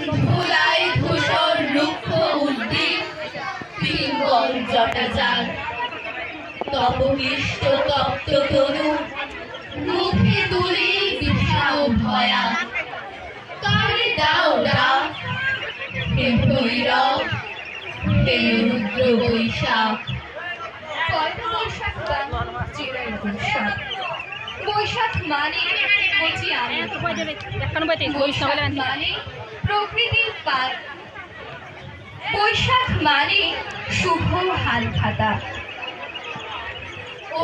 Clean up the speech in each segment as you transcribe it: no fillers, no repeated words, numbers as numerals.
ধুলায় ধূসর রুক্ষ উদ্ভিদ পিঙ্গল জটাজার তপকৃষ্ট তপ্ত তনু মুখে তুলে বিষাও ভয়া কারে দাও ডাক হে ভৈরব হে রুদ্র বৈশাখ বৈশাখ মানে মানে প্রকৃতির পাত। বৈশাখ মানে শুভ হাল খাতা।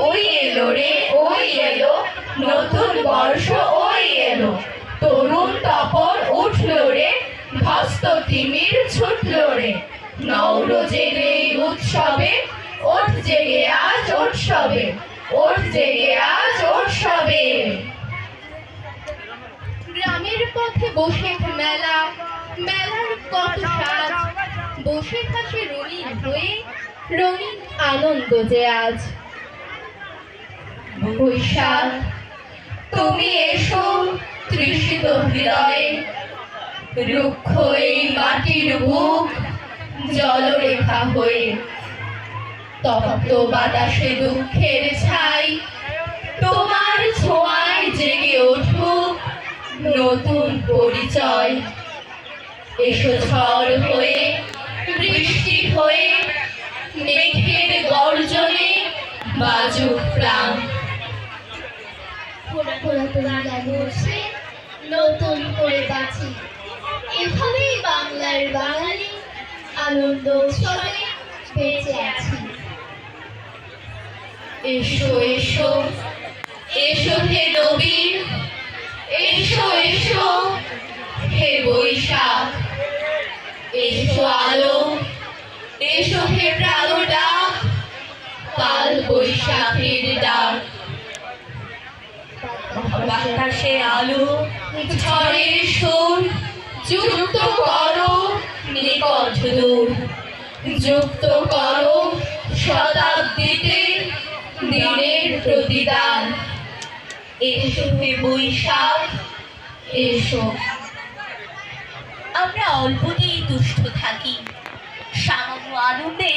ওই এলো রে ওই এলো নতুন বর্ষ ওই এলো তরুণ তপন উঠলো রে ধস্ত তিমির ছুটলো রে নৌরোজের এই উৎসবে ওঠ জেগে আজ উৎসবে ওঠ জেগে আজ উৎসবে। গ্রামের পথে বসে মেলা মেলার কত সাজ বসে থাকে রঙিন হয়ে রঙিন আনন্দ যে আজ। বৈশাখ তুমি এসো তৃষিত হৃদয়ে রুক্ষ এই মাটির বুক জলরেখা হয়ে তপ্ত বাতাসে দুঃখের ছাই তোমার ছোঁয়ায় জেগে উঠুক নতুন পরিচয়। এসো ঝড় হয়ে বৃষ্টি হয়ে মেঘের গর্জনে বাজুক প্রাণ। নতুন করে বাঁচি এভাবেই বাংলার বাঙালি আনন্দ উৎসবে বেঁচে আছি। এসো এসো এসো হে নবীন এসো এসো হে বৈশাখ এসো আলো এসো হে প্রাণ ডাক কাল বৈশাখের ডাক। বাতাসে আলো ঝড়ের সুর যুক্ত করো নিকট দূর যুক্ত করো শতাব্দীতে দিনের প্রতিদান। এসো হে বৈশাখ এসো। আমরা অল্পতেই তুষ্ট থাকি সামান্য আনন্দে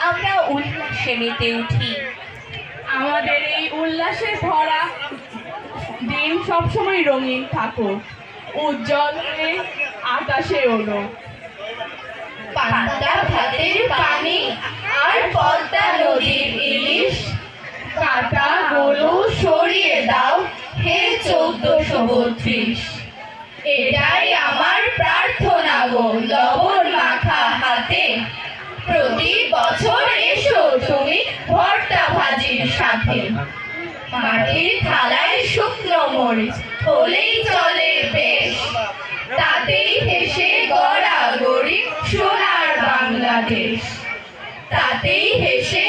আমরা উল্লাসে মেতে উঠি। আমাদের এই উল্লাসে ভরা দিন সবসময় রঙিন থাকুক উজ্জ্বল হয়ে আকাশে ওলো। পান্তা ভাতের পানি আর পদ্মা নদীর ইলিশ কাঁটা গুলো সরিয়ে দাও হে 1432। এটাই আমার প্রার্থনা গো লবণ মাখা হাতে প্রতি বছর এসো তুমি ভর্তা ভাজির সাথে। মাটির থালায় শুকনো মরিচ হলেই চলে বেশ তাতেই হেসে গড়াগড়ি সোনার বাংলাদেশ তাতেই হেসে